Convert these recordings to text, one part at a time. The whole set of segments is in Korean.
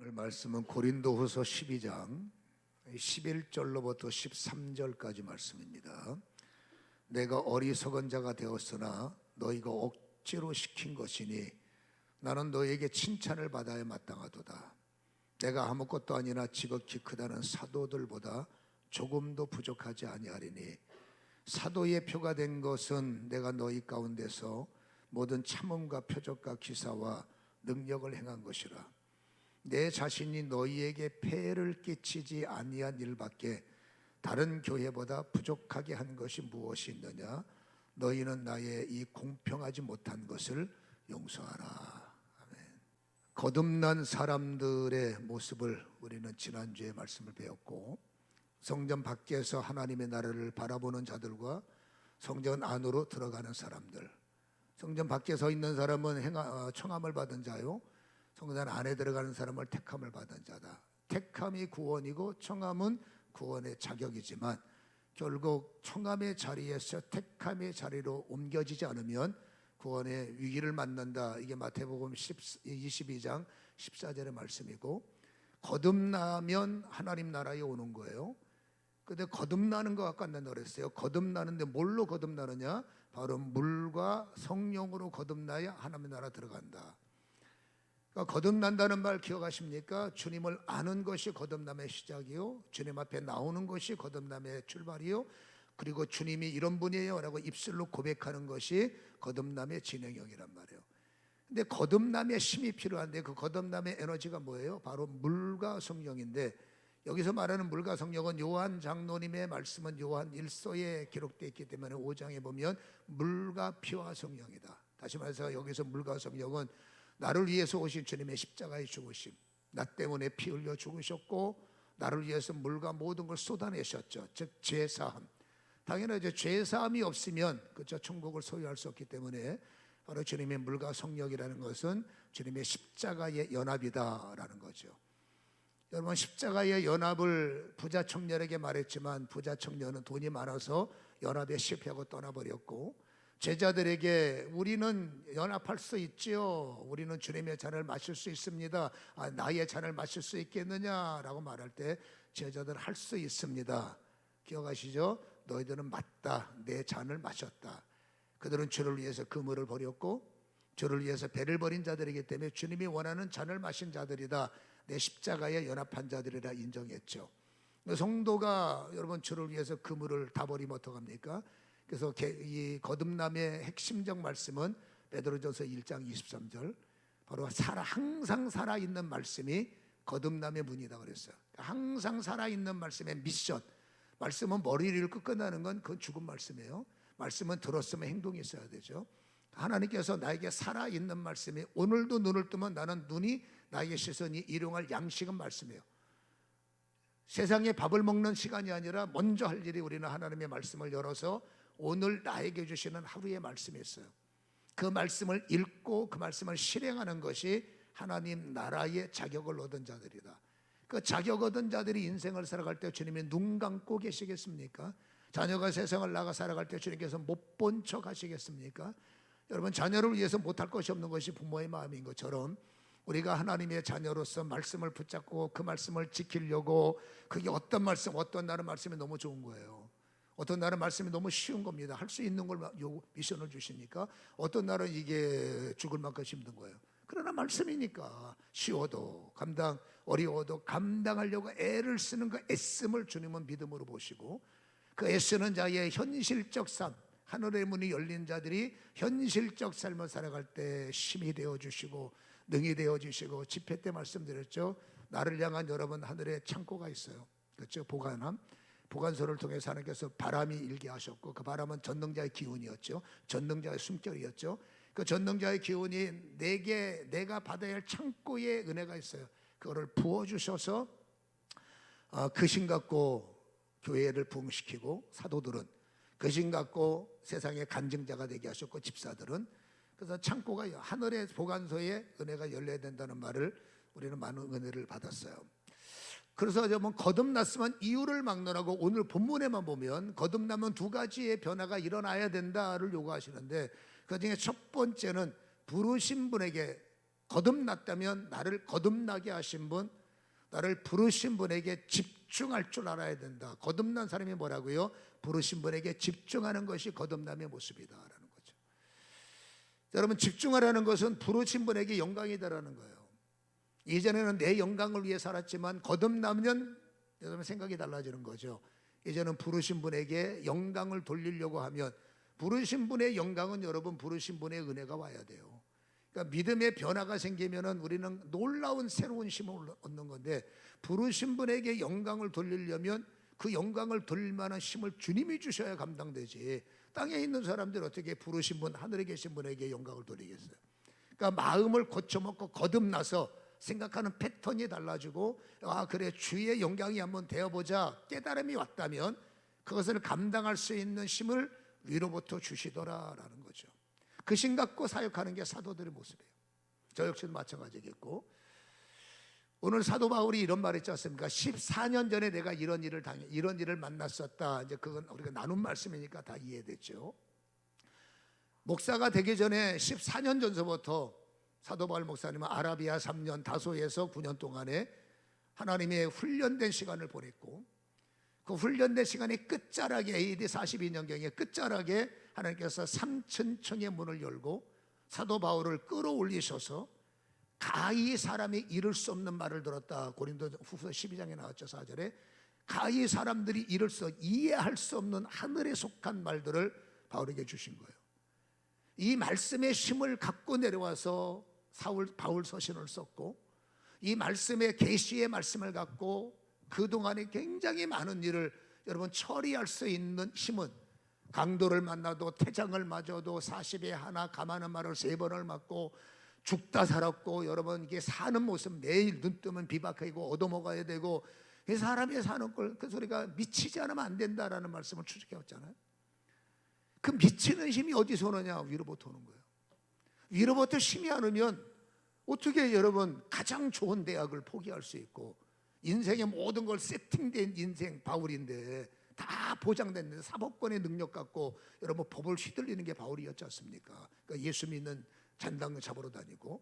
오늘 말씀은 고린도후서 12장 11절로부터 13절까지 말씀입니다. 내가 어리석은 자가 되었으나 너희가 억지로 시킨 것이니 나는 너희에게 칭찬을 받아야 마땅하도다. 내가 아무것도 아니나 지극히 크다는 사도들보다 조금도 부족하지 아니하리니 사도의 표가 된 것은 내가 너희 가운데서 모든 참음과 표적과 기사와 능력을 행한 것이라. 내 자신이 너희에게 폐해를 끼치지 아니한 일밖에 다른 교회보다 부족하게 한 것이 무엇이 있느냐? 너희는 나의 이 공평하지 못한 것을 용서하라. 아멘. 거듭난 사람들의 모습을 우리는 지난주에 말씀을 배웠고, 성전 밖에서 하나님의 나라를 바라보는 자들과 성전 안으로 들어가는 사람들, 성전 밖에 서 있는 사람은 청함을 받은 자요, 성전 안에 들어가는 사람을 택함을 받은 자다. 택함이 구원이고 청함은 구원의 자격이지만 결국 청함의 자리에서 택함의 자리로 옮겨지지 않으면 구원의 위기를 맞는다. 이게 마태복음 22장 14절의 말씀이고, 거듭나면 하나님 나라에 오는 거예요. 근데 거듭나는 것 같고 안 된다고 그랬어요. 거듭나는데 뭘로 거듭나느냐? 바로 물과 성령으로 거듭나야 하나님 나라 들어간다. 그러니까 거듭난다는 말 기억하십니까? 주님을 아는 것이 거듭남의 시작이요, 주님 앞에 나오는 것이 거듭남의 출발이요, 그리고 주님이 이런 분이에요 라고 입술로 고백하는 것이 거듭남의 진행형이란 말이에요. 근데 거듭남의 힘이 필요한데 그 거듭남의 에너지가 뭐예요? 바로 물과 성령인데, 여기서 말하는 물과 성령은 요한 장로님의 말씀은 요한 1서에 기록되어 있기 때문에 5장에 보면 물과 피와 성령이다. 다시 말해서 여기서 물과 성령은 나를 위해서 오신 주님의 십자가의 죽으심, 나 때문에 피 흘려 죽으셨고 나를 위해서 물과 모든 걸 쏟아내셨죠. 즉 죄사함. 당연하죠. 죄사함이 없으면 그저 천국을 소유할 수 없기 때문에 바로 주님의 물과 성령이라는 것은 주님의 십자가의 연합이다라는 거죠. 여러분, 십자가의 연합을 부자 청년에게 말했지만 부자 청년은 돈이 많아서 연합에 실패하고 떠나버렸고, 제자들에게 우리는 연합할 수 있지요, 우리는 주님의 잔을 마실 수 있습니다, 나의 잔을 마실 수 있겠느냐라고 말할 때 제자들 할 수 있습니다. 기억하시죠? 너희들은 맞다, 내 잔을 마셨다. 그들은 주를 위해서 그물을 버렸고 주를 위해서 배를 버린 자들이기 때문에 주님이 원하는 잔을 마신 자들이다, 내 십자가에 연합한 자들이라 인정했죠. 성도가 여러분 주를 위해서 그물을 다 버리면 어떡합니까? 그래서 이 거듭남의 핵심적 말씀은 베드로전서 1장 23절, 바로 항상 살아있는 말씀이 거듭남의 문이다 그랬어요. 항상 살아있는 말씀의 미션. 말씀은 머리를 읽고 끝나는 건 그건 죽은 말씀이에요. 말씀은 들었으면 행동이 있어야 되죠. 하나님께서 나에게 살아있는 말씀이, 오늘도 눈을 뜨면 나는 나에게 시선이 일용할 양식은 말씀이에요. 세상에 밥을 먹는 시간이 아니라 먼저 할 일이 우리는 하나님의 말씀을 열어서 오늘 나에게 주시는 하루의 말씀이 있어요. 그 말씀을 읽고 그 말씀을 실행하는 것이 하나님 나라의 자격을 얻은 자들이다. 그 자격 얻은 자들이 인생을 살아갈 때 주님이 눈 감고 계시겠습니까? 자녀가 세상을 나가 살아갈 때 주님께서 못 본 척 하시겠습니까? 여러분, 자녀를 위해서 못할 것이 없는 것이 부모의 마음인 것처럼 우리가 하나님의 자녀로서 말씀을 붙잡고 그 말씀을 지키려고, 그게 어떤 말씀, 어떤 날은 말씀이 너무 좋은 거예요, 어떤 날은 말씀이 너무 쉬운 겁니다. 할 수 있는 걸 미션을 주시니까, 어떤 날은 이게 죽을 만큼 힘든 거예요. 그러나 말씀이니까 쉬워도 어려워도 감당하려고 애를 쓰는 그 애씀을 주님은 믿음으로 보시고, 그 애쓰는 자의 현실적 삶, 하늘의 문이 열린 자들이 현실적 삶을 살아갈 때 힘이 되어주시고 능이 되어주시고, 집회 때 말씀드렸죠. 나를 향한 여러분 하늘에 창고가 있어요. 그렇죠? 보관소를 통해서 하나님께서 바람이 일게 하셨고, 그 바람은 전능자의 기운이었죠. 전능자의 숨결이었죠. 그 전능자의 기운이 내가 받아야 할 창고에 은혜가 있어요. 그거를 부어주셔서 그 신 갖고 교회를 부흥시키고, 사도들은 그 신 갖고 세상의 간증자가 되게 하셨고, 집사들은. 그래서 창고가 하늘의 보관소에 은혜가 열려야 된다는 말을 우리는 많은 은혜를 받았어요. 그래서 거듭났으면 이유를 막론하고 오늘 본문에만 보면 거듭나면 두 가지의 변화가 일어나야 된다를 요구하시는데, 그 중에 첫 번째는 부르신 분에게 거듭났다면 나를 거듭나게 하신 분, 나를 부르신 분에게 집중할 줄 알아야 된다. 거듭난 사람이 뭐라고요? 부르신 분에게 집중하는 것이 거듭남의 모습이다라는 거죠. 여러분, 집중하라는 것은 부르신 분에게 영광이다라는 거예요. 이전에는 내 영광을 위해 살았지만 거듭나면 여러분 생각이 달라지는 거죠. 이제는 부르신 분에게 영광을 돌리려고 하면, 부르신 분의 영광은 여러분 부르신 분의 은혜가 와야 돼요. 그러니까 믿음의 변화가 생기면은 우리는 놀라운 새로운 힘을 얻는 건데, 부르신 분에게 영광을 돌리려면 그 영광을 돌릴 만한 힘을 주님이 주셔야 감당되지, 땅에 있는 사람들 어떻게 부르신 분, 하늘에 계신 분에게 영광을 돌리겠어요? 그러니까 마음을 고쳐먹고 거듭나서 생각하는 패턴이 달라지고, 아 그래 주의 영광이 한번 되어보자 깨달음이 왔다면 그것을 감당할 수 있는 힘을 위로부터 주시더라라는 거죠. 그 심 갖고 사역하는 게 사도들의 모습이에요. 저 역시도 마찬가지겠고, 오늘 사도 바울이 이런 말 했지 않습니까? 14년 전에 내가 이런 일을 만났었다. 이제 그건 우리가 나눈 말씀이니까 다 이해됐죠. 목사가 되기 전에 14년 전서부터 사도 바울 목사님은 아라비아 3년, 다소에서 9년 동안에 하나님의 훈련된 시간을 보냈고, 그 훈련된 시간의 끝자락에 AD 42년경에 끝자락에 하나님께서 3천층의 문을 열고 사도 바울을 끌어올리셔서 가히 사람이 이룰 수 없는 말을 들었다. 고린도 후서 12장에 나왔죠. 4절에 가히 사람들이 이해할 수 없는 하늘에 속한 말들을 바울에게 주신 거예요. 이 말씀의 힘을 갖고 내려와서 바울 서신을 썼고, 이 말씀의 계시의 말씀을 갖고 그동안에 굉장히 많은 일을 여러분 처리할 수 있는 힘은, 강도를 만나도 태장을 맞아도 40에 하나 가만한 말을 3번을 맞고 죽다 살았고, 여러분 이게 사는 모습 매일 눈 뜨면 비박하고 얻어먹어야 되고, 이 사람이 사는 걸 그 소리가 미치지 않으면 안 된다라는 말씀을 추적해왔잖아요. 그 미치는 힘이 어디서 오느냐? 위로부터 오는 거예요. 위로부터 힘이 안 오면 어떻게 여러분 가장 좋은 대학을 포기할 수 있고, 인생의 모든 걸 세팅된 인생 바울인데 다 보장됐는데 사법권의 능력 갖고 여러분 법을 휘둘리는 게 바울이었지 않습니까? 그러니까 예수 믿는 잔당 잡으러 다니고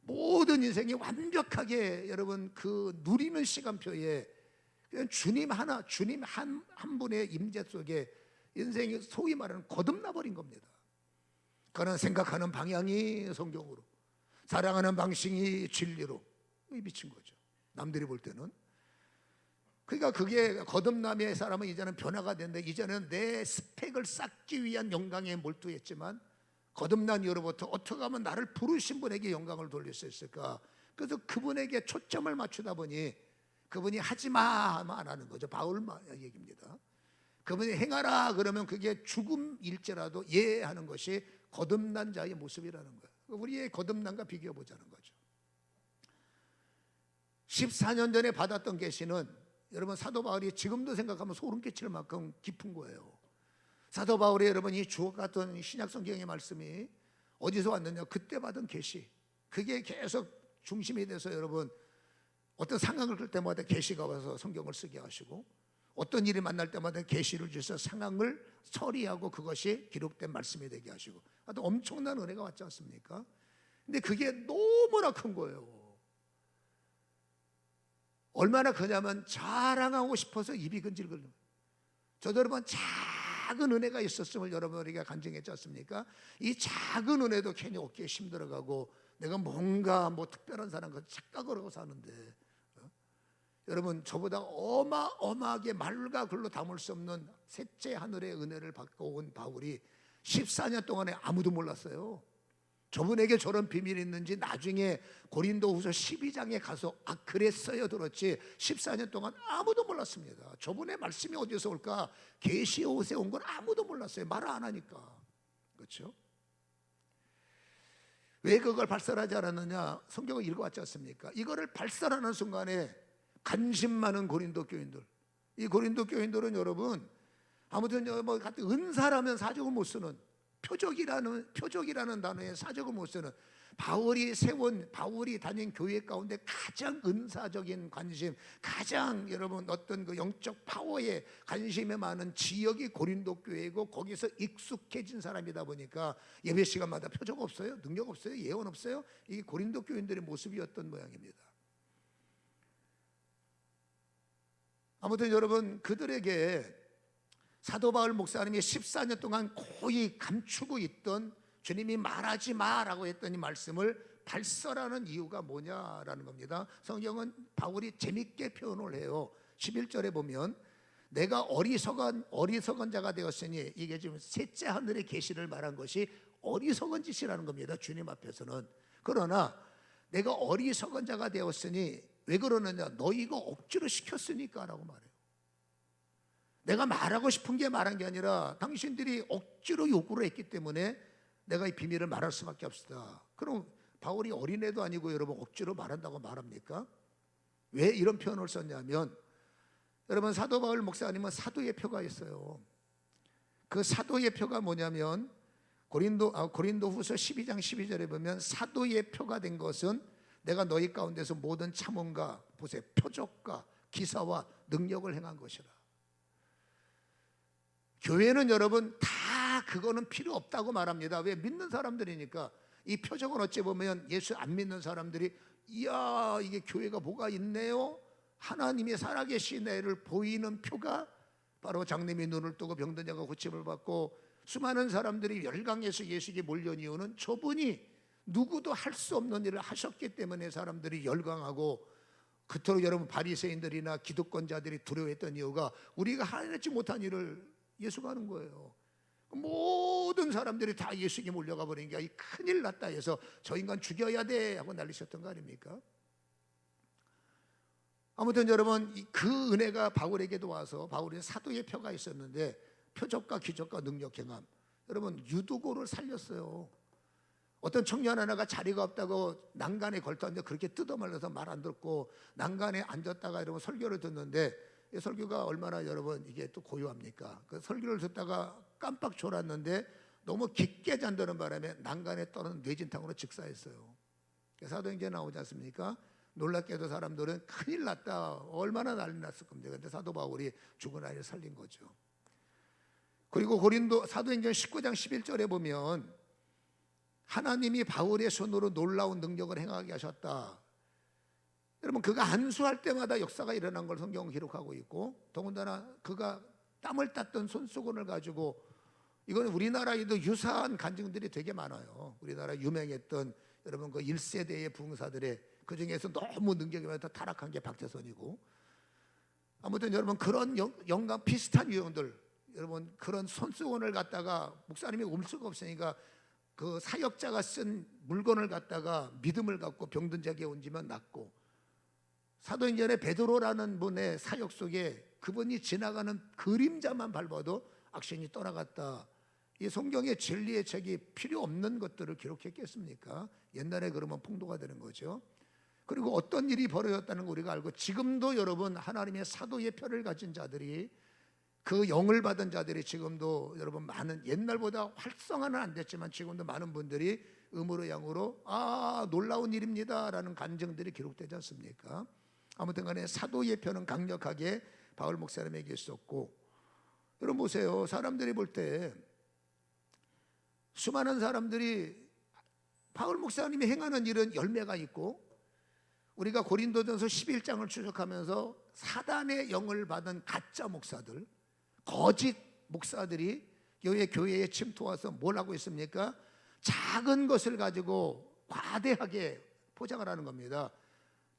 모든 인생이 완벽하게 여러분 그 누리는 시간표에 그냥 주님 한 분의 임재 속에 인생이 소위 말하는 거듭나 버린 겁니다. 그는 생각하는 방향이 성경으로, 사랑하는 방식이 진리로 미친 거죠. 남들이 볼 때는. 그러니까 그게 거듭남의 사람은 이제는 변화가 된다. 이제는 내 스펙을 쌓기 위한 영광에 몰두했지만, 거듭난 이후로부터 어떻게 하면 나를 부르신 분에게 영광을 돌릴 수 있을까? 그래서 그분에게 초점을 맞추다 보니 그분이 하지마 하면 안 하는 거죠. 바울 얘기입니다. 그분이 행하라 그러면 그게 죽음일지라도 예 하는 것이 거듭난 자의 모습이라는 거예요. 우리의 거듭남과 비교해 보자는 거죠. 14년 전에 받았던 계시는 여러분 사도 바울이 지금도 생각하면 소름 끼칠 만큼 깊은 거예요. 사도 바울이 여러분 이 주옥 같은 신약 성경의 말씀이 어디서 왔느냐? 그때 받은 계시. 그게 계속 중심이 돼서 여러분 어떤 상황을 끌 때마다 계시가 와서 성경을 쓰게 하시고, 어떤 일이 만날 때마다 계시를 주셔서 상황을 처리하고 그것이 기록된 말씀이 되게 하시고, 아주 엄청난 은혜가 왔지 않습니까? 근데 그게 너무나 큰 거예요. 얼마나 크냐면 자랑하고 싶어서 입이 근질거려요. 저도 여러분 작은 은혜가 있었음을 여러분 우리가 간증했지 않습니까? 이 작은 은혜도 괜히 어깨에 힘들어가고 내가 뭔가 특별한 사람 같은 착각을 하고 사는데, 여러분 저보다 어마어마하게 말과 글로 담을 수 없는 셋째 하늘의 은혜를 받고 온 바울이 14년 동안에 아무도 몰랐어요. 저분에게 저런 비밀이 있는지 나중에 고린도후서 12장에 가서 그랬어요 들었지 14년 동안 아무도 몰랐습니다. 저분의 말씀이 어디서 올까? 계시 옷에 온 건 아무도 몰랐어요. 말을 안 하니까. 그렇죠? 왜 그걸 발설하지 않았느냐? 성경을 읽어왔지 않습니까? 이거를 발설하는 순간에 관심 많은 고린도 교인들, 이 고린도 교인들은 여러분 아무튼 은사라면 사적을 못 쓰는, 표적이라는 단어에 사적을 못 쓰는, 바울이 다닌 교회 가운데 가장 은사적인 관심, 가장 여러분 어떤 그 영적 파워에 관심이 많은 지역이 고린도 교회이고, 거기서 익숙해진 사람이다 보니까 예배 시간마다 표적 없어요, 능력 없어요, 예언 없어요. 이게 고린도 교인들의 모습이었던 모양입니다. 아무튼 여러분, 그들에게 사도 바울 목사님이 14년 동안 고이 감추고 있던 주님이 말하지 마라고 했던 이 말씀을 발설하는 이유가 뭐냐라는 겁니다. 성경은 바울이 재밌게 표현을 해요. 11절에 보면 내가 어리석은 자가 되었으니, 이게 지금 셋째 하늘의 계시를 말한 것이 어리석은 짓이라는 겁니다, 주님 앞에서는. 그러나 내가 어리석은 자가 되었으니 왜 그러느냐, 너희가 억지로 시켰으니까 라고 말해요. 내가 말하고 싶은 게 말한 게 아니라 당신들이 억지로 요구를 했기 때문에 내가 이 비밀을 말할 수밖에 없다. 그럼 바울이 어린애도 아니고 여러분 억지로 말한다고 말합니까? 왜 이런 표현을 썼냐면, 여러분 사도 바울 목사님은 사도의 표가 있어요. 그 사도의 표가 뭐냐면 고린도후서 12장 12절에 보면 사도의 표가 된 것은 내가 너희 가운데서 모든 참언과 보세요, 표적과 기사와 능력을 행한 것이라. 교회는 여러분 다 그거는 필요 없다고 말합니다. 왜? 믿는 사람들이니까. 이 표적은 어찌 보면 예수 안 믿는 사람들이 이야 이게 교회가 뭐가 있네요, 하나님이 살아계신 애를 보이는 표가 바로 장님이 눈을 뜨고 병든 자가 고침을 받고 수많은 사람들이 열강에서 예수에게 몰려온 이유는 저분이 누구도 할 수 없는 일을 하셨기 때문에 사람들이 열광하고, 그토록 여러분 바리새인들이나 기득권자들이 두려워했던 이유가 우리가 하지 못한 일을 예수가 하는 거예요. 모든 사람들이 다 예수에게 몰려가 버리니까 이 큰일 났다 해서 저 인간 죽여야 돼 하고 난리쳤던 거 아닙니까? 아무튼 여러분 그 은혜가 바울에게도 와서, 바울의 사도의 표가 있었는데 표적과 기적과 능력 행함, 여러분 유두고를 살렸어요. 어떤 청년 하나가 자리가 없다고 난간에 걸터앉아 그렇게 뜯어말려서 말 안 듣고 난간에 앉았다가 여러분 설교를 듣는데, 이 설교가 얼마나 여러분 이게 또 고요합니까? 그 설교를 듣다가 깜빡 졸았는데 너무 깊게 잔다는 바람에 난간에 떨어진 뇌진탕으로 직사했어요. 사도행전에 나오지 않습니까? 놀랍게도 사람들은 큰일 났다, 얼마나 난리 났을 겁니다. 그런데 사도 바울이 죽은 아이를 살린 거죠. 그리고 사도행전 19장 11절에 보면 하나님이 바울의 손으로 놀라운 능력을 행하게 하셨다. 여러분 그가 안수할 때마다 역사가 일어난 걸 성경은 기록하고 있고, 더군다나 그가 땀을 땄던 손수건을 가지고, 이건 우리나라에도 유사한 간증들이 되게 많아요. 우리나라 유명했던 여러분 그 1세대의 부흥사들의 그 중에서 너무 능력이 많다 타락한 게 박태선이고, 아무튼 여러분 그런 영감 비슷한 유형들, 여러분 그런 손수건을 갖다가 목사님이 올 수가 없으니까 그 사역자가 쓴 물건을 갖다가 믿음을 갖고 병든 자에게 얹으면 낫고, 사도행전에 베드로라는 분의 사역 속에 그분이 지나가는 그림자만 밟아도 악신이 떠나갔다. 이 성경의 진리의 책이 필요 없는 것들을 기록했겠습니까? 옛날에 그러면 풍도가 되는 거죠. 그리고 어떤 일이 벌어졌다는 걸 우리가 알고, 지금도 여러분 하나님의 사도의 표를 가진 자들이, 그 영을 받은 자들이 지금도 여러분 많은, 옛날보다 활성화는 안 됐지만 지금도 많은 분들이 음으로 양으로 놀라운 일입니다 라는 간증들이 기록되지 않습니까? 아무튼 간에 사도의 표는 강력하게 바울 목사님에게 있었고, 여러분 보세요. 사람들이 볼 때 수많은 사람들이 바울 목사님이 행하는 일은 열매가 있고, 우리가 고린도전서 11장을 추적하면서 사단의 영을 받은 가짜 목사들, 거짓 목사들이 교회에 침투와서 뭘 하고 있습니까? 작은 것을 가지고 과대하게 포장을 하는 겁니다.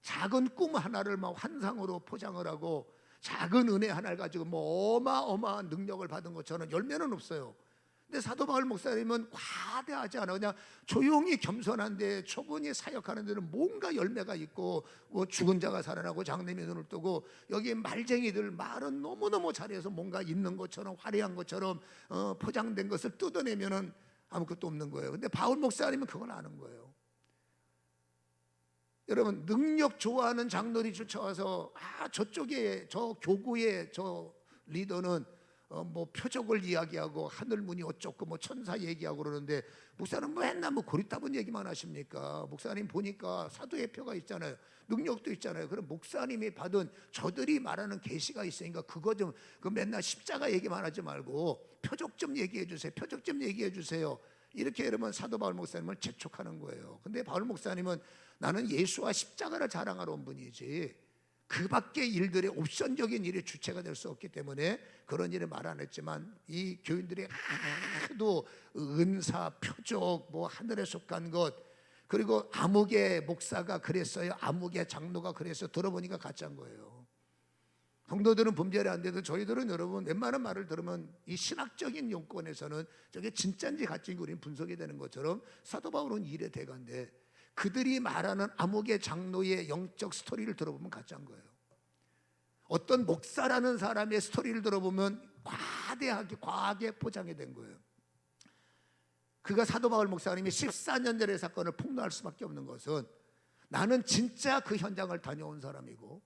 작은 꿈 하나를 막 환상으로 포장을 하고, 작은 은혜 하나를 가지고 뭐 어마어마한 능력을 받은 것처럼 열매는 없어요. 근데 사도 바울 목사님은 과대하지 않아, 그냥 조용히 겸손한데 저분이 사역하는 데는 뭔가 열매가 있고, 뭐 죽은 자가 살아나고 장님이 눈을 뜨고, 여기 말쟁이들 말은 너무너무 잘해서 뭔가 있는 것처럼 화려한 것처럼 포장된 것을 뜯어내면은 아무것도 없는 거예요. 근데 바울 목사님은 그걸 아는 거예요. 여러분 능력 좋아하는 장로들이 쫓아와서 저쪽에 저 교구의 저 리더는 뭐 표적을 이야기하고 하늘문이 어쩌고 뭐 천사 얘기하고 그러는데 목사는 맨날 뭐 고리타분 얘기만 하십니까? 목사님 보니까 사도의 표가 있잖아요. 능력도 있잖아요. 그럼 목사님이 받은 저들이 말하는 계시가 있으니까 그거 좀 그 맨날 십자가 얘기만 하지 말고 표적 좀 얘기해 주세요. 표적 좀 얘기해 주세요. 이렇게 여러분 사도 바울 목사님을 재촉하는 거예요. 근데 바울 목사님은 나는 예수와 십자가를 자랑하러 온 분이지 그 밖의 일들의 옵션적인 일의 주체가 될 수 없기 때문에 그런 일을 말 안 했지만 이 교인들이 하도 은사, 표적, 뭐 하늘에 속한 것 그리고 아무개 목사가 그랬어요. 아무개 장로가 그래서 들어보니까 가짜인 거예요. 성도들은 분별이 안 돼도 저희들은 여러분 웬만한 말을 들으면 이 신학적인 용권에서는 저게 진짜인지 가짜인지 우리는 분석이 되는 것처럼 사도 바울은 일의 대가인데 그들이 말하는 암흑의 장로의 영적 스토리를 들어보면 가짜인 거예요. 어떤 목사라는 사람의 스토리를 들어보면 과하게 포장이 된 거예요. 그가 사도 바울 목사님이 14년 전의 사건을 폭로할 수밖에 없는 것은 나는 진짜 그 현장을 다녀온 사람이고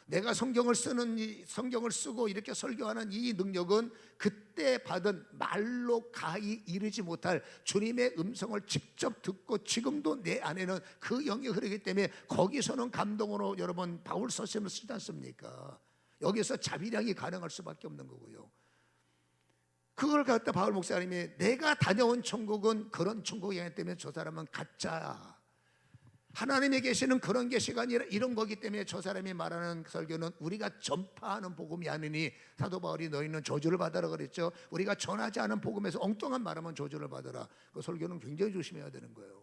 내가 성경을 쓰고 이렇게 설교하는 이 능력은 그때 받은 말로 가히 이르지 못할 주님의 음성을 직접 듣고 지금도 내 안에는 그 영이 흐르기 때문에 거기서는 감동으로 여러분 바울 서신을 쓰지 않습니까? 여기서 자비량이 가능할 수밖에 없는 거고요. 그걸 갖다 바울 목사님이 내가 다녀온 천국은 그런 천국이 아니기 때문에 저 사람은 가짜야. 하나님의 계시는 그런 계시가 아니라 이런 거기 때문에 저 사람이 말하는 설교는 우리가 전파하는 복음이 아니니 사도 바울이 너희는 저주를 받아라 그랬죠. 우리가 전하지 않은 복음에서 엉뚱한 말하면 저주를 받아라. 그 설교는 굉장히 조심해야 되는 거예요.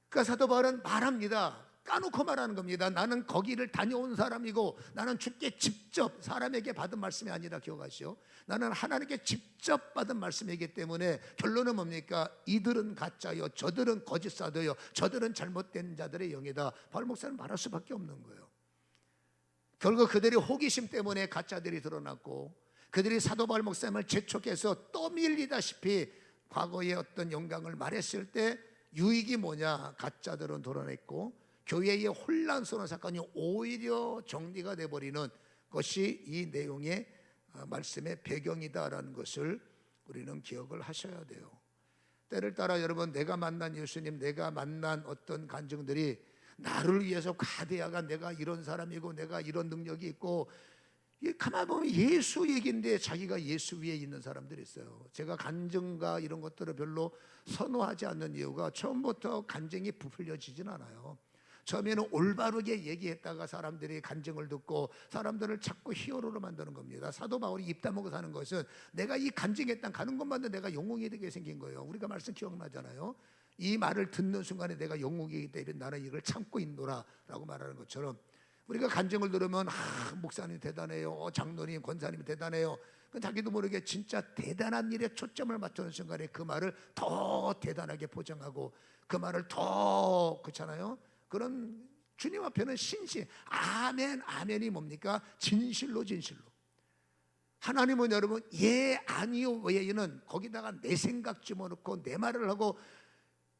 그러니까 사도 바울은 말합니다. 까놓고 말하는 겁니다. 나는 거기를 다녀온 사람이고 나는 주께 직접 사람에게 받은 말씀이 아니라 기억하시오. 나는 하나님께 직접 받은 말씀이기 때문에 결론은 뭡니까? 이들은 가짜요, 저들은 거짓 사도요, 저들은 잘못된 자들의 영이다. 바울 목사는 말할 수밖에 없는 거예요. 결국 그들이 호기심 때문에 가짜들이 드러났고 그들이 사도 바울 목사님을 재촉해서 떠밀리다시피 과거의 어떤 영광을 말했을 때 유익이 뭐냐? 가짜들은 드러냈고 교회의 혼란스러운 사건이 오히려 정리가 돼버리는 것이 이 내용의 말씀의 배경이다라는 것을 우리는 기억을 하셔야 돼요. 때를 따라 여러분 내가 만난 예수님, 내가 만난 어떤 간증들이 나를 위해서 과대하가 내가 이런 사람이고 내가 이런 능력이 있고 가만 보면 예수 얘기인데 자기가 예수 위에 있는 사람들이 있어요. 제가 간증과 이런 것들을 별로 선호하지 않는 이유가 처음부터 간증이 부풀려지진 않아요. 처음에는 올바르게 얘기했다가 사람들이 간증을 듣고 사람들을 자꾸 히어로로 만드는 겁니다. 사도 바울이 입 다물고 사는 것은 내가 이 간증의 땅 가는 것마다 내가 영웅이 되게 생긴 거예요. 우리가 말씀 기억나잖아요. 이 말을 듣는 순간에 내가 영웅이기 때문에 나는 이걸 참고 있노라 라고 말하는 것처럼 우리가 간증을 들으면 목사님 대단해요, 장로님, 권사님 대단해요. 자기도 모르게 진짜 대단한 일에 초점을 맞추는 순간에 그 말을 더 대단하게 포장하고 그 말을 더 그렇잖아요. 그런 주님 앞에는 신실, 아멘, 아멘이 뭡니까? 진실로 진실로. 하나님은 여러분 예, 아니요 외에는 거기다가 내 생각 집어넣고 내 말을 하고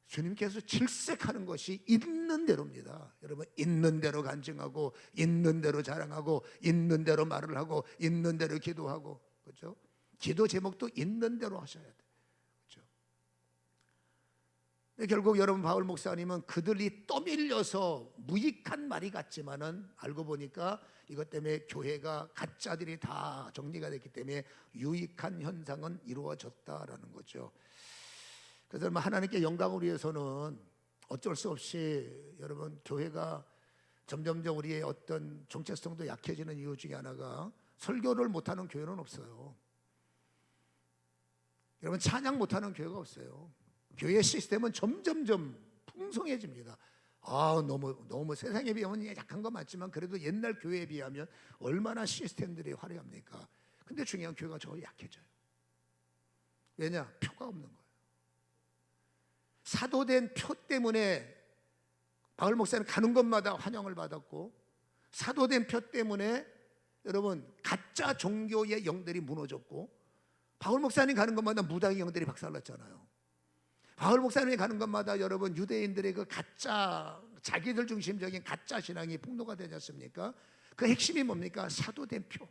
주님께서 질색하는 것이 있는 대로입니다. 여러분 있는 대로 간증하고 있는 대로 자랑하고 있는 대로 말을 하고 있는 대로 기도하고 그렇죠? 기도 제목도 있는 대로 하셔야 돼요. 결국 여러분 바울 목사님은 그들이 떠밀려서 무익한 말이 같지만은 알고 보니까 이것 때문에 교회가 가짜들이 다 정리가 됐기 때문에 유익한 현상은 이루어졌다라는 거죠. 그래서 하나님께 영광을 위해서는 어쩔 수 없이 여러분 교회가 점점점 우리의 어떤 정체성도 약해지는 이유 중에 하나가 설교를 못하는 교회는 없어요. 여러분 찬양 못하는 교회가 없어요. 교회 시스템은 점점점 풍성해집니다. 너무 세상에 비하면 약한 건 맞지만 그래도 옛날 교회에 비하면 얼마나 시스템들이 화려합니까? 근데 중요한 교회가 저 약해져요. 왜냐? 표가 없는 거예요. 사도된 표 때문에 바울 목사는 가는 곳마다 환영을 받았고 사도된 표 때문에 여러분 가짜 종교의 영들이 무너졌고 바울 목사님 가는 곳마다 무당의 영들이 박살났잖아요. 바울 목사님이 가는 곳마다 여러분 유대인들의 그 가짜 자기들 중심적인 가짜 신앙이 폭로가 되지 않습니까? 그 핵심이 뭡니까? 사도된 표.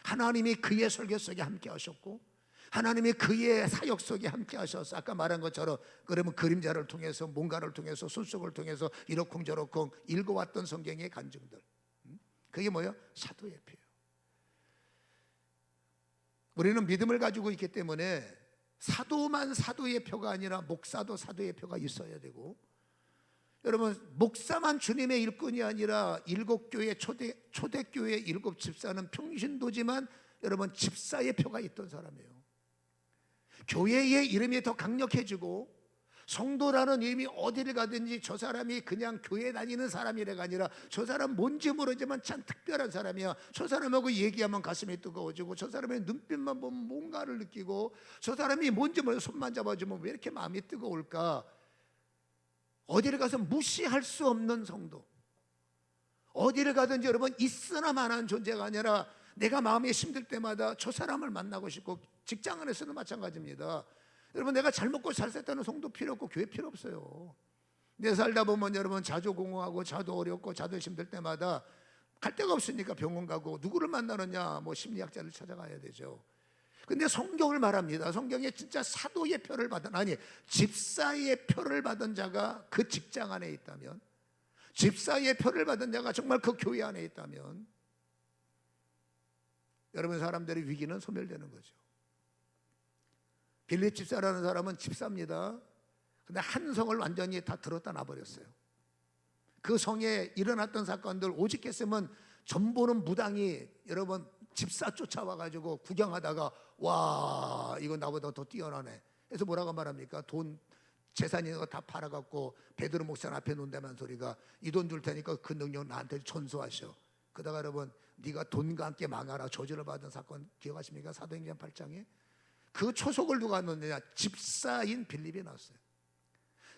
하나님이 그의 설교 속에 함께 하셨고 하나님이 그의 사역 속에 함께 하셔서 아까 말한 것처럼 그러면 그림자를 통해서 뭔가를 통해서 술속을 통해서 이러쿵저러쿵 읽어왔던 성경의 간증들, 그게 뭐예요? 사도의 표예요. 우리는 믿음을 가지고 있기 때문에 사도만 사도의 표가 아니라 목사도 사도의 표가 있어야 되고, 여러분 목사만 주님의 일꾼이 아니라 일곱 교회 초대교회 일곱 집사는 평신도지만 여러분 집사의 표가 있던 사람이에요. 교회의 이름이 더 강력해지고 성도라는 이름이 어디를 가든지 저 사람이 그냥 교회 다니는 사람이라가 아니라 저 사람 뭔지 모르지만 참 특별한 사람이야. 저 사람하고 얘기하면 가슴이 뜨거워지고 저 사람의 눈빛만 보면 뭔가를 느끼고 저 사람이 뭔지 모르고 손만 잡아주면 왜 이렇게 마음이 뜨거울까. 어디를 가서 무시할 수 없는 성도, 어디를 가든지 여러분 있으나 마나한 존재가 아니라 내가 마음이 힘들 때마다 저 사람을 만나고 싶고, 직장 안에서도 마찬가지입니다. 여러분 내가 잘 먹고 잘 살다는 성도 필요 없고 교회 필요 없어요. 내 살다 보면 여러분 자주 공허하고 자도 어렵고 자도 힘들 때마다 갈 데가 없으니까 병원 가고 누구를 만나느냐, 뭐 심리학자를 찾아가야 되죠. 근데 성경을 말합니다. 성경에 진짜 사도의 표를 받은, 아니 집사의 표를 받은 자가 그 직장 안에 있다면, 집사의 표를 받은 자가 정말 그 교회 안에 있다면 여러분 사람들의 위기는 소멸되는 거죠. 빌립 집사라는 사람은 집사입니다. 근데 한 성을 완전히 다 들었다 놔버렸어요. 그 성에 일어났던 사건들 오직 했으면 전보는 무당이 여러분 집사 쫓아와가지고 구경하다가 와 이거 나보다 더 뛰어나네. 그래서 뭐라고 말합니까? 돈 재산이 다 팔아갖고 베드로 목사 앞에 놓는다는 소리가, 이 돈 줄 테니까 그 능력 나한테 전수하셔. 그러다가 여러분 네가 돈과 함께 망하라 저주를 받은 사건 기억하십니까? 사도행전 8장에 그 초속을 누가 넣느냐? 집사인 빌립이 나왔어요.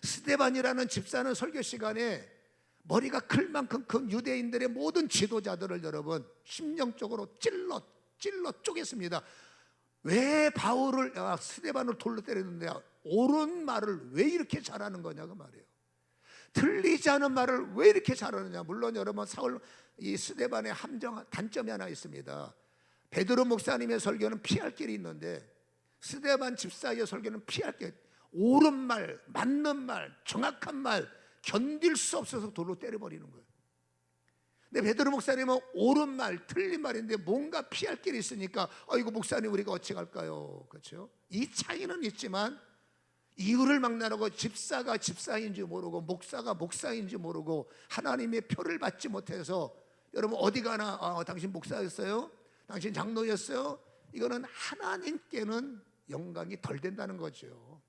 스데반이라는 집사는 설교 시간에 머리가 클 만큼 큰 유대인들의 모든 지도자들을 여러분 심령적으로 찔러 쪼갰습니다. 왜 바울을 스데반을 돌로 때렸는데 옳은 말을 왜 이렇게 잘하는 거냐고 말이에요. 틀리지 않은 말을 왜 이렇게 잘하느냐. 물론 여러분 사울 이 스데반의 단점이 하나 있습니다. 베드로 목사님의 설교는 피할 길이 있는데 스데반 집사의 설교는 피할 게, 옳은 말, 맞는 말, 정확한 말 견딜 수 없어서 돌로 때려버리는 거예요. 근데 베드로 목사님은 옳은 말, 틀린 말인데 뭔가 피할 길이 있으니까 이거 목사님 우리가 어찌 갈까요? 그렇죠? 이 차이는 있지만 이유를 막나라고 집사가 집사인지 모르고 목사가 목사인지 모르고 하나님의 표를 받지 못해서 여러분 어디 가나 당신 목사였어요? 당신 장로였어요? 이거는 하나님께는 영광이 덜 된다는 거죠.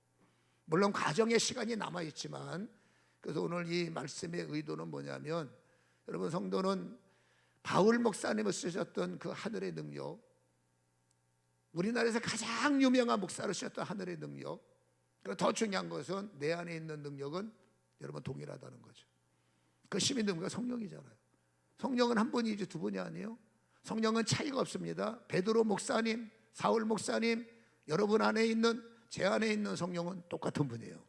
물론 가정의 시간이 남아있지만, 그래서 오늘 이 말씀의 의도는 뭐냐면 여러분 성도는 바울 목사님을 쓰셨던 그 하늘의 능력, 우리나라에서 가장 유명한 목사를 쓰셨던 하늘의 능력, 그리고 더 중요한 것은 내 안에 있는 능력은 여러분 동일하다는 거죠. 그 힘이 능력은 성령이잖아요. 성령은 한 분이지 두 분이 아니에요. 성령은 차이가 없습니다. 베드로 목사님, 사울 목사님, 여러분 안에 있는, 제 안에 있는 성령은 똑같은 분이에요.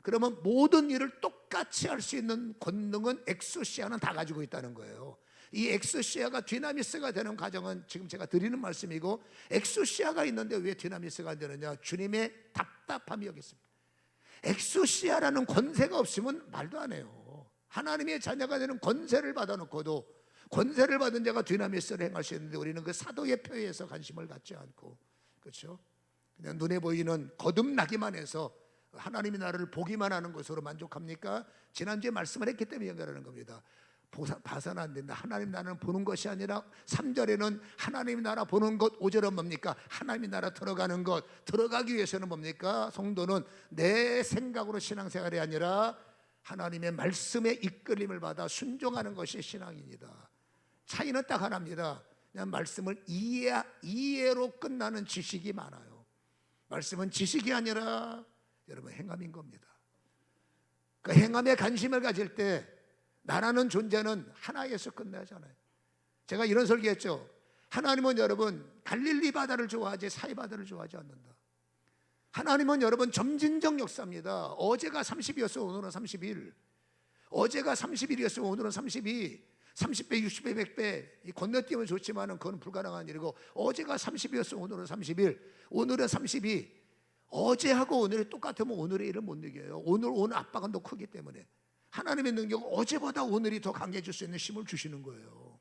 그러면 모든 일을 똑같이 할 수 있는 권능은 엑소시아는 다 가지고 있다는 거예요. 이 엑소시아가 디나미스가 되는 과정은 지금 제가 드리는 말씀이고, 엑소시아가 있는데 왜 디나미스가 안 되느냐? 주님의 답답함이 여기 있습니다. 엑소시아라는 권세가 없으면 말도 안 해요. 하나님의 자녀가 되는 권세를 받아놓고도 권세를 받은 자가 디나미스를 행할 수 있는데 우리는 그 사도의 표에서 관심을 갖지 않고, 그렇죠? 그냥 눈에 보이는 거듭나기만 해서 하나님이 나를 보기만 하는 것으로 만족합니까? 지난주에 말씀을 했기 때문에 연결하는 겁니다. 봐서는 안 된다. 하나님 나라는 보는 것이 아니라 3절에는 하나님 나라 보는 것, 5절은 뭡니까? 하나님 나라 들어가는 것. 들어가기 위해서는 뭡니까? 성도는 내 생각으로 신앙생활이 아니라 하나님의 말씀에 이끌림을 받아 순종하는 것이 신앙입니다. 차이는 딱 하나입니다. 그냥 말씀을 이해로 끝나는 지식이 많아요. 말씀은 지식이 아니라 여러분 행함인 겁니다. 그 행함에 관심을 가질 때 나라는 존재는 하나에서 끝나잖아요. 제가 이런 설교했죠. 하나님은 여러분 갈릴리 바다를 좋아하지 사이 바다를 좋아하지 않는다. 하나님은 여러분 점진적 역사입니다. 어제가 30이었어 오늘은 31. 어제가 31이었으면 오늘은 32. 30배, 60배, 100배 건너뛰면 좋지만 그건 불가능한 일이고, 어제가 30이었어 오늘은 31, 오늘은 32. 어제하고 오늘이 똑같으면 오늘의 일을 못 이겨요. 오늘 압박은 더 크기 때문에 하나님의 능력은 어제보다 오늘이 더 강해질 수 있는 힘을 주시는 거예요.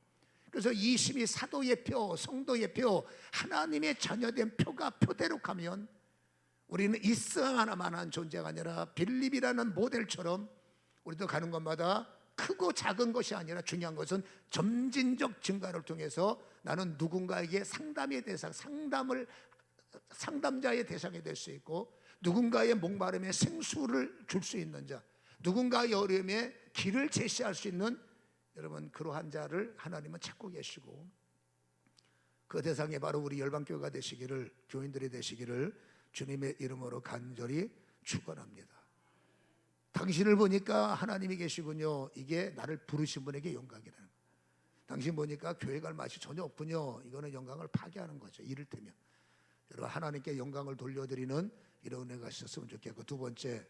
그래서 이 힘이 사도의 표, 성도의 표, 하나님의 자녀된 표가 표대로 가면 우리는 있어야만한 존재가 아니라 빌립이라는 모델처럼 우리도 가는 곳마다 크고 작은 것이 아니라 중요한 것은 점진적 증가를 통해서 나는 누군가에게 상담의 대상, 상담자의 대상이 될 수 있고, 누군가의 목마름에 생수를 줄 수 있는 자, 누군가의 어려움에 길을 제시할 수 있는, 여러분 그러한 자를 하나님은 찾고 계시고, 그 대상이 바로 우리 열방교회가 되시기를, 교인들이 되시기를 주님의 이름으로 간절히 축원합니다. 당신을 보니까 하나님이 계시군요. 이게 나를 부르신 분에게 영광이라는 거예요. 당신 보니까 교회 갈 맛이 전혀 없군요. 이거는 영광을 파괴하는 거죠. 이를테면 여러분 하나님께 영광을 돌려드리는 이런 은혜가 있었으면 좋겠고, 두 번째,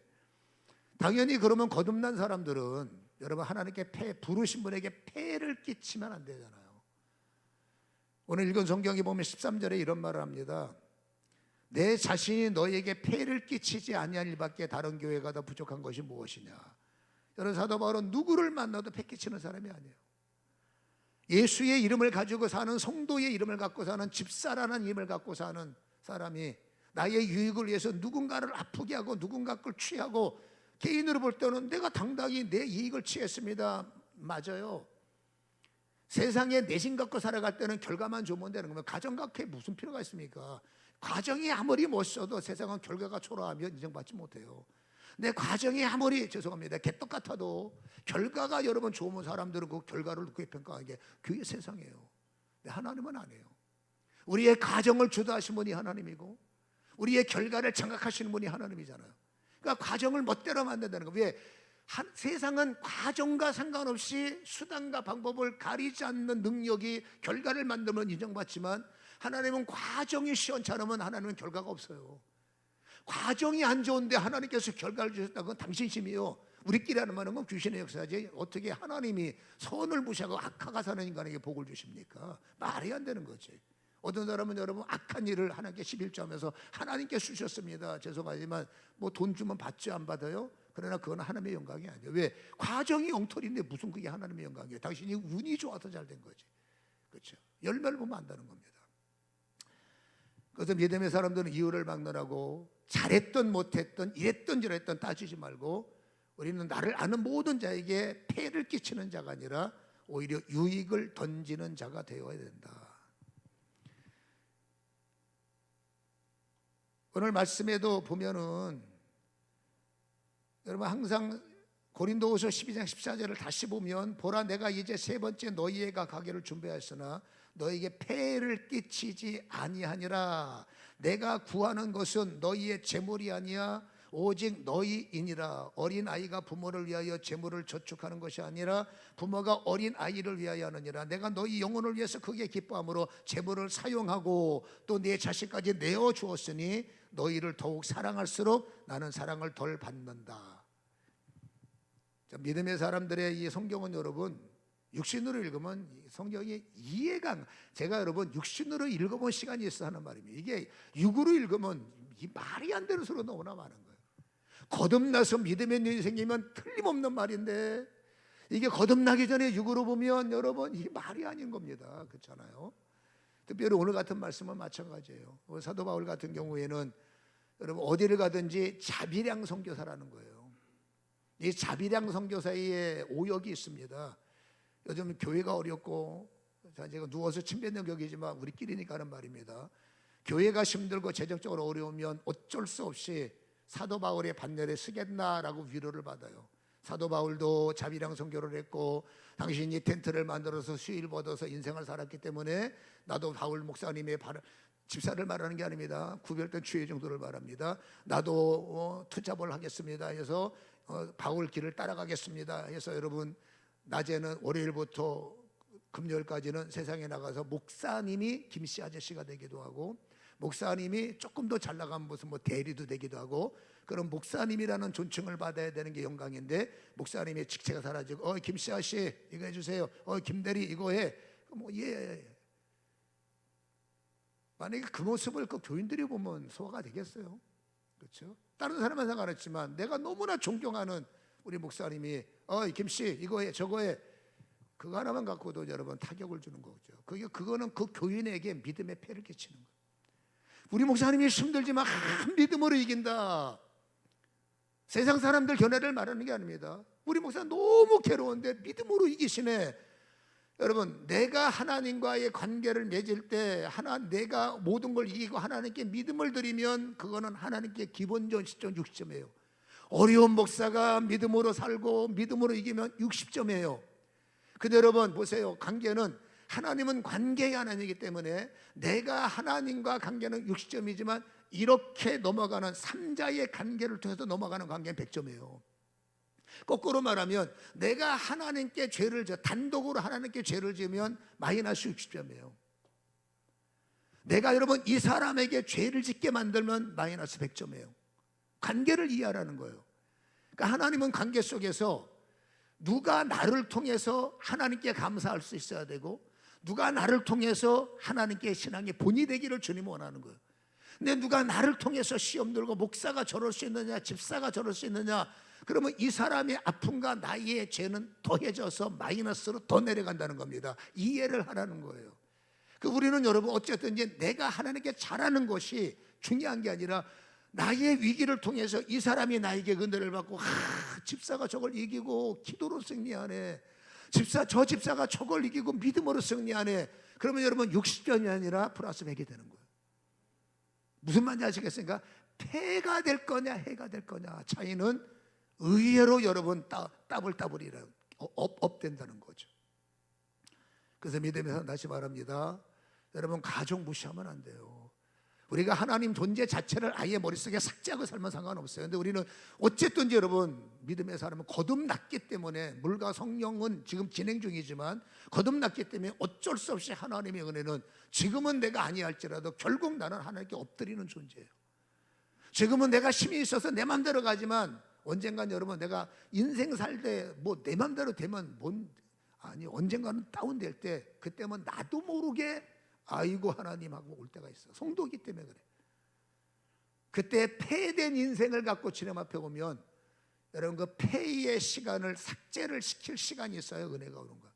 당연히 그러면 거듭난 사람들은 여러분 하나님께 부르신 분에게 폐를 끼치면 안 되잖아요. 오늘 읽은 성경에 보면 13절에 이런 말을 합니다. 내 자신이 너에게 폐를 끼치지 아니할 일밖에 다른 교회가 더 부족한 것이 무엇이냐. 여러분 사도 바울은 누구를 만나도 폐 끼치는 사람이 아니에요. 예수의 이름을 가지고 사는, 성도의 이름을 갖고 사는, 집사라는 이름을 갖고 사는 사람이 나의 유익을 위해서 누군가를 아프게 하고 누군가 걸 취하고, 개인으로 볼 때는 내가 당당히 내 이익을 취했습니다. 맞아요. 세상에 내심 갖고 살아갈 때는 결과만 좋으면 되는 거면 가정 갖기에 무슨 필요가 있습니까? 과정이 아무리 멋져도 세상은 결과가 초라하면 인정받지 못해요. 내 과정이 아무리, 죄송합니다, 개떡 같아도 결과가 여러분 좋으면 사람들은 그 결과를 그렇게 평가하는 게 그게 세상이에요. 근데 하나님은 아니에요. 우리의 과정을 주도하신 분이 하나님이고 우리의 결과를 장악하시는 분이 하나님이잖아요. 그러니까 과정을 멋대로 만든다는 거. 왜? 세상은 과정과 상관없이 수단과 방법을 가리지 않는 능력이 결과를 만들면 인정받지만, 하나님은 과정이 시원찮으면 하나님은 결과가 없어요. 과정이 안 좋은데 하나님께서 결과를 주셨다는 건 당신 힘이요. 우리끼리 하는 말은 건 귀신의 역사지, 어떻게 하나님이 선을 무시하고 악하가 사는 인간에게 복을 주십니까? 말이 안 되는 거지. 어떤 사람은 여러분 악한 일을 하나님께 11조하면서 하나님께 주셨습니다. 죄송하지만 뭐 돈 주면 받지 안 받아요? 그러나 그건 하나님의 영광이 아니에요. 왜? 과정이 엉터리인데 무슨 그게 하나님의 영광이에요? 당신이 운이 좋아서 잘 된 거지. 그렇죠? 열매를 보면 안다는 겁니다. 그래서 믿음의 사람들은 이유를 막론하고 잘했던 못했던 이랬던 저랬던 따지지 말고, 우리는 나를 아는 모든 자에게 폐를 끼치는 자가 아니라 오히려 유익을 던지는 자가 되어야 된다. 오늘 말씀에도 보면은 여러분 항상 고린도후서 12장 14절을 다시 보면, 보라 내가 이제 세 번째 너희에게 가기를 준비하였으나 너희에게 폐를 끼치지 아니하니라. 내가 구하는 것은 너희의 재물이 아니야 오직 너희이니라. 어린 아이가 부모를 위하여 재물을 저축하는 것이 아니라 부모가 어린 아이를 위하여 하느니라. 내가 너희 영혼을 위해서 크게 기뻐함으로 재물을 사용하고 또 내 자식까지 내어 주었으니 너희를 더욱 사랑할수록 나는 사랑을 덜 받는다. 믿음의 사람들의 이 성경은 여러분 육신으로 읽으면 성경이 이해가, 제가 여러분 육신으로 읽어본 시간이 있어 하는 말입니다. 이게 육으로 읽으면 이 말이 안 되는 소리가 너무나 많은 거예요. 거듭나서 믿음의 눈이 생기면 틀림없는 말인데, 이게 거듭나기 전에 육으로 보면 여러분 이게 말이 아닌 겁니다. 그렇잖아요. 특별히 오늘 같은 말씀은 마찬가지예요. 사도 바울 같은 경우에는 여러분 어디를 가든지 자비량 선교사라는 거예요. 이 자비량 선교사의 오역이 있습니다. 요즘 교회가 어렵고, 제가 누워서 침 뱉는 격이지만 우리끼리니까 하는 말입니다. 교회가 힘들고 재정적으로 어려우면 어쩔 수 없이 사도 바울의 반열에 쓰겠나라고 위로를 받아요. 사도 바울도 자비량 선교를 했고, 당신이 텐트를 만들어서 수일 받아서 인생을 살았기 때문에 나도 바울 목사님의 집사를 말하는 게 아닙니다. 구별된 주의 정도를 말합니다. 나도 투잡을 하겠습니다 해서 바울 길을 따라가겠습니다 해서 여러분 낮에는 월요일부터 금요일까지는 세상에 나가서 목사님이 김씨 아저씨가 되기도 하고, 목사님이 조금 더 잘 나가면 무슨 뭐 대리도 되기도 하고, 그럼 목사님이라는 존칭을 받아야 되는 게 영광인데 목사님의 직책가 사라지고 김씨 아씨 이거 해주세요. 김대리 이거 해. 예. 만약에 그 모습을 그 교인들이 보면 소화가 되겠어요? 그렇죠? 다른 사람은 상관없지만 내가 너무나 존경하는 우리 목사님이 김씨 이거 해 저거 해, 그거 하나만 갖고도 여러분 타격을 주는 거죠. 그거는 그 교인에게 믿음의 폐를 끼치는 거예요. 우리 목사님이 힘들지만 믿음으로 이긴다. 세상 사람들 견해를 말하는 게 아닙니다. 우리 목사 너무 괴로운데 믿음으로 이기시네. 여러분, 내가 하나님과의 관계를 맺을 때 내가 모든 걸 이기고 하나님께 믿음을 드리면 그거는 하나님께 기본적 시점 60점이에요. 어려운 목사가 믿음으로 살고 믿음으로 이기면 60점이에요. 근데 여러분 보세요. 관계는 하나님은 관계의 하나님이기 때문에 내가 하나님과 관계는 60점이지만 이렇게 넘어가는 3자의 관계를 통해서 넘어가는 관계는 100점이에요. 거꾸로 말하면 내가 하나님께 단독으로 하나님께 죄를 지으면 마이너스 60점이에요. 내가 여러분 이 사람에게 죄를 짓게 만들면 마이너스 100점이에요. 관계를 이해하라는 거예요. 그러니까 하나님은 관계 속에서 누가 나를 통해서 하나님께 감사할 수 있어야 되고 누가 나를 통해서 하나님께 신앙의 본이 되기를 주님 원하는 거예요. 근데 누가 나를 통해서 시험 들고 목사가 저럴 수 있느냐 집사가 저럴 수 있느냐, 그러면 이 사람의 아픔과 나의 죄는 더해져서 마이너스로 더 내려간다는 겁니다. 이해를 하라는 거예요. 우리는 여러분 어쨌든 이제 내가 하나님께 잘하는 것이 중요한 게 아니라 나의 위기를 통해서 이 사람이 나에게 은혜를 받고 집사가 저걸 이기고 기도로 승리하네, 저 집사가 저걸 이기고 믿음으로 승리하네. 그러면 여러분 60점이 아니라 플러스 100이 되는 거예요. 무슨 말인지 아시겠습니까? 패가 될 거냐 해가 될 거냐 차이는 의외로 여러분 따블이라 업된다는 거죠. 그래서 믿음에서 다시 말합니다. 여러분 가족 무시하면 안 돼요. 우리가 하나님 존재 자체를 아예 머릿속에 삭제하고 살면 상관없어요. 근데 우리는 어쨌든지 여러분 믿음의 사람은 거듭났기 때문에, 물과 성령은 지금 진행 중이지만 거듭났기 때문에 어쩔 수 없이 하나님의 은혜는 지금은 내가 아니할지라도 결국 나는 하나님께 엎드리는 존재예요. 지금은 내가 힘이 있어서 내 맘대로 가지만 언젠간 여러분 내가 인생 살 때 뭐 내 맘대로 되면 언젠가는 다운될 때 그때면 나도 모르게 아이고 하나님 하고 올 때가 있어. 성도이기 때문에 그래. 그때 폐된 인생을 갖고 주님 앞에 오면 여러분 그 폐의 시간을 삭제를 시킬 시간이 있어요. 은혜가 오는 거야.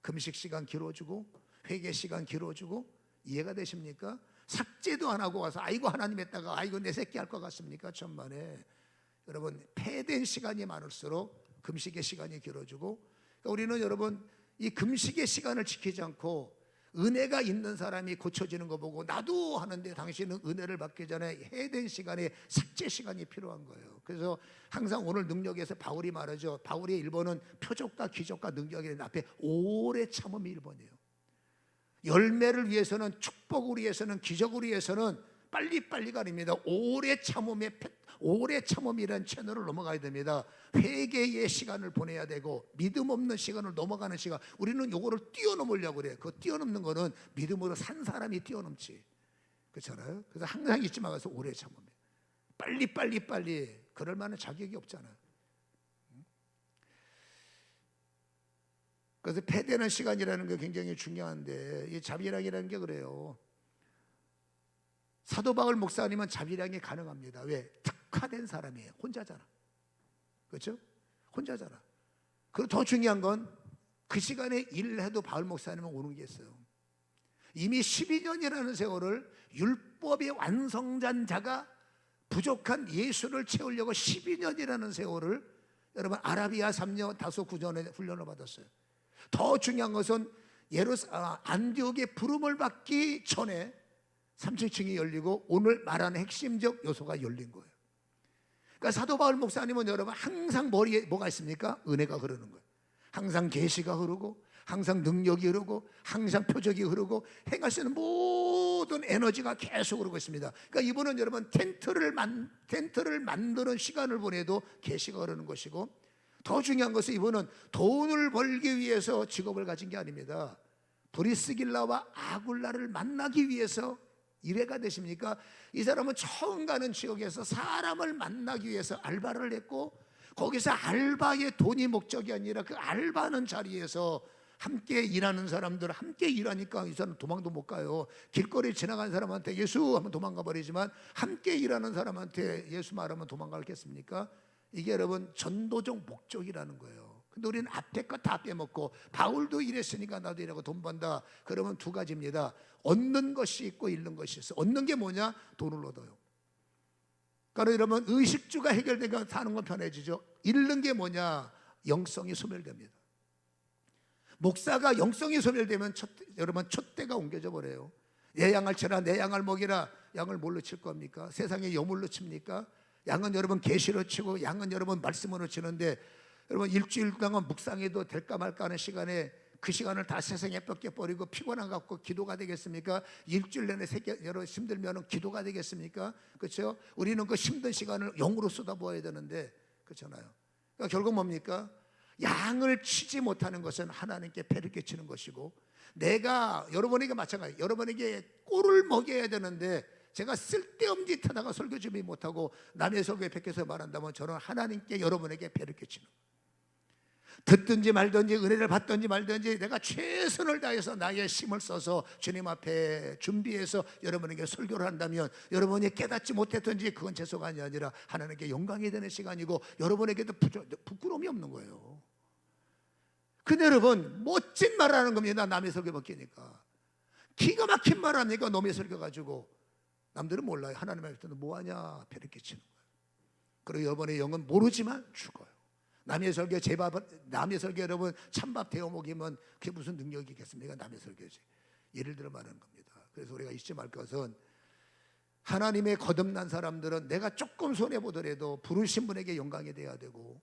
금식 시간 길어지고 회개 시간 길어지고. 이해가 되십니까? 삭제도 안 하고 와서 아이고 하나님 했다가 아이고 내 새끼 할 것 같습니까? 천만에. 여러분 폐된 시간이 많을수록 금식의 시간이 길어지고, 그러니까 우리는 여러분 이 금식의 시간을 지키지 않고 은혜가 있는 사람이 고쳐지는 거 보고 나도 하는데 당신은 은혜를 받기 전에 해된 시간에 삭제 시간이 필요한 거예요. 그래서 항상 오늘 능력에서 바울이 말하죠. 바울의 1번은 표적과 기적과 능력이 앞에 오래 참음이 1번이에요. 열매를 위해서는, 축복을 위해서는, 기적을 위해서는 빨리빨리가 아닙니다. 오래 참음이라는 채널을 넘어가야 됩니다. 회개의 시간을 보내야 되고 믿음 없는 시간을 넘어가는 시간, 우리는 요거를 뛰어넘으려고 그래요. 그 뛰어넘는 거는 믿음으로 산 사람이 뛰어넘지, 그렇잖아요. 그래서 항상 잊지 말아서 오래 참으면 빨리 그럴 만한 자격이 없잖아요. 그래서 패되는 시간이라는 게 굉장히 중요한데, 이 자비량이라는 게 그래요. 사도 바울 목사님은 자비량이 가능합니다. 왜? 특화된 사람이에요. 혼자잖아. 그렇죠? 혼자잖아. 그리고 더 중요한 건 그 시간에 일을 해도 바울 목사님은 오는 게 있어요. 이미 12년이라는 세월을 율법의 완성된 자가 부족한 예수를 채우려고 12년이라는 세월을 여러분 아라비아 3년 다소 구전에 훈련을 받았어요. 더 중요한 것은 안디옥의 부름을 받기 전에 3층이 열리고 오늘 말하는 핵심적 요소가 열린 거예요. 그러니까 사도 바울 목사님은 여러분 항상 머리에 뭐가 있습니까? 은혜가 흐르는 거예요. 항상 계시가 흐르고 항상 능력이 흐르고 항상 표적이 흐르고 행할 수 있는 모든 에너지가 계속 흐르고 있습니다. 그러니까 이분은 여러분 텐트를 만드는 시간을 보내도 계시가 흐르는 것이고, 더 중요한 것은 이분은 돈을 벌기 위해서 직업을 가진 게 아닙니다. 브리스길라와 아굴라를 만나기 위해서 이해가 되십니까? 이 사람은 처음 가는 지역에서 사람을 만나기 위해서 알바를 했고, 거기서 알바의 돈이 목적이 아니라 그 알바하는 자리에서 함께 일하는 사람들 함께 일하니까 이 사람 도망도 못 가요. 길거리 지나가는 사람한테 예수 하면 도망가 버리지만 함께 일하는 사람한테 예수 말하면 도망가겠습니까? 이게 여러분 전도적 목적이라는 거예요. 근데 우리는 앞에 거 다 빼먹고, 바울도 이랬으니까 나도 이라고 돈 번다. 그러면 두 가지입니다. 얻는 것이 있고 잃는 것이 있어. 얻는 게 뭐냐? 돈을 얻어요. 그러니까 여러분 의식주가 해결되면 사는 건 편해지죠. 잃는 게 뭐냐? 영성이 소멸됩니다. 목사가 영성이 소멸되면 여러분 촛대가 옮겨져 버려요. 내 양을 치라, 내 양을 먹이라. 양을 뭘로 칠 겁니까? 세상에 여물로 칩니까? 양은 여러분 계시로 치고 양은 여러분 말씀으로 치는데, 여러분 일주일 동안 묵상해도 될까 말까 하는 시간에 그 시간을 다 세상에 뺏겨버리고 피곤한 갖고 기도가 되겠습니까? 일주일 내내 여러 힘들면 기도가 되겠습니까? 그렇죠? 우리는 그 힘든 시간을 영으로 쏟아부어야 되는데, 그렇잖아요. 그러니까 결국 뭡니까? 양을 치지 못하는 것은 하나님께 배를 끼치는 것이고, 내가 여러분에게 마찬가지, 여러분에게 꼴을 먹여야 되는데 제가 쓸데없는 짓 하다가 설교 준비 못하고 남의 설교에 베껴서 말한다면 저는 하나님께 여러분에게 배를 끼치는 거예요. 듣든지 말든지 은혜를 받든지 말든지 내가 최선을 다해서 나의 힘을 써서 주님 앞에 준비해서 여러분에게 설교를 한다면, 여러분이 깨닫지 못했든지 그건 죄송이 아니라 하나님께 영광이 되는 시간이고 여러분에게도 부끄러움이 없는 거예요. 근데 여러분 멋진 말하는 겁니다. 남의 설교 받기니까 기가 막힌 말합니까? 남의 설교 가지고 남들은 몰라요. 하나님 할 때는 뭐하냐? 배를 끼치는 거예요. 그리고 여러분의 영은 모르지만 죽어요. 남의 설교 남의 설교 여러분 찬밥 데워 먹이면 그게 무슨 능력이겠습니까? 남의 설교지. 예를 들어 말하는 겁니다. 그래서 우리가 잊지 말 것은, 하나님의 거듭난 사람들은 내가 조금 손해보더라도 부르신 분에게 영광이 돼야 되고,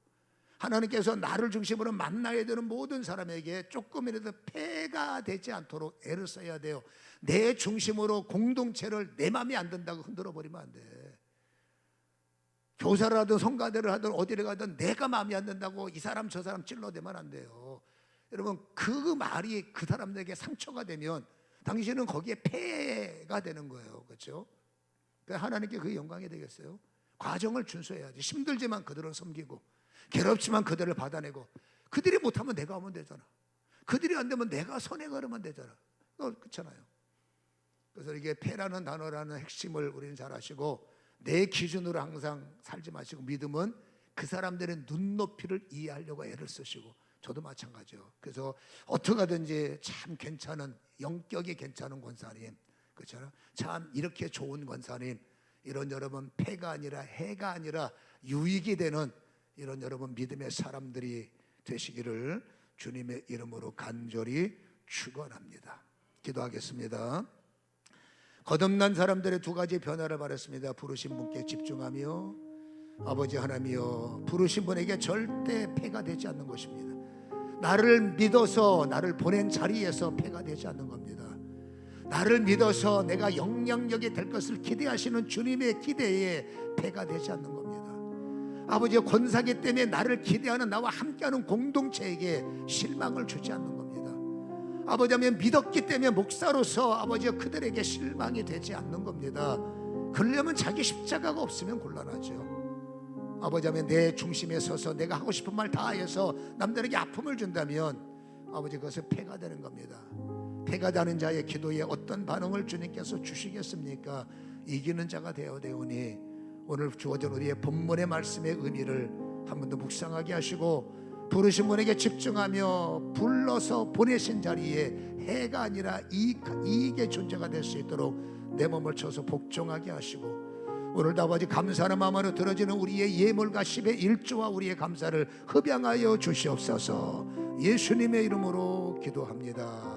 하나님께서 나를 중심으로 만나야 되는 모든 사람에게 조금이라도 폐가 되지 않도록 애를 써야 돼요. 내 중심으로 공동체를 내 마음에 안 든다고 흔들어 버리면 안 돼. 교사를 하든 성가대를 하든 어디를 가든 내가 마음에 안 든다고 이 사람 저 사람 찔러대면 안 돼요. 여러분 그 말이 그 사람들에게 상처가 되면 당신은 거기에 폐가 되는 거예요. 그렇죠? 하나님께 그게 영광이 되겠어요? 과정을 준수해야지. 힘들지만 그들을 섬기고 괴롭지만 그들을 받아내고, 그들이 못하면 내가 하면 되잖아. 그들이 안 되면 내가 선에 걸으면 되잖아. 그렇잖아요. 그래서 이게 폐라는 단어라는 핵심을 우리는 잘 아시고, 내 기준으로 항상 살지 마시고, 믿음은 그 사람들의 눈높이를 이해하려고 애를 쓰시고, 저도 마찬가지요. 그래서 어떻게 하든지 참 괜찮은, 영격이 괜찮은 권사님, 그렇잖아요. 참 이렇게 좋은 권사님, 이런 여러분 폐가 아니라 해가 아니라 유익이 되는 이런 여러분 믿음의 사람들이 되시기를 주님의 이름으로 간절히 축원합니다. 기도하겠습니다. 거듭난 사람들의 두 가지 변화를 바랐습니다. 부르신 분께 집중하며, 아버지 하나님이여, 부르신 분에게 절대 폐가 되지 않는 것입니다. 나를 믿어서 나를 보낸 자리에서 폐가 되지 않는 겁니다. 나를 믿어서 내가 영향력이 될 것을 기대하시는 주님의 기대에 폐가 되지 않는 겁니다. 아버지 권사기 때문에 나를 기대하는 나와 함께하는 공동체에게 실망을 주지 않는 겁니다. 아버지 하면 믿었기 때문에 목사로서 아버지 그들에게 실망이 되지 않는 겁니다. 그러려면 자기 십자가가 없으면 곤란하죠. 아버지 하면 내 중심에 서서 내가 하고 싶은 말 다 해서 남들에게 아픔을 준다면 아버지 그것은 폐가 되는 겁니다. 폐가 되는 자의 기도에 어떤 반응을 주님께서 주시겠습니까? 이기는 자가 되어 되오니 오늘 주어진 우리의 본문의 말씀의 의미를 한 번 더 묵상하게 하시고, 부르신 분에게 집중하며 불러서 보내신 자리에 해가 아니라 이익의 존재가 될 수 있도록 내 몸을 쳐서 복종하게 하시고, 오늘도 아버지 감사하는 마음으로 들어지는 우리의 예물과 10의 1조와 우리의 감사를 흡양하여 주시옵소서. 예수님의 이름으로 기도합니다.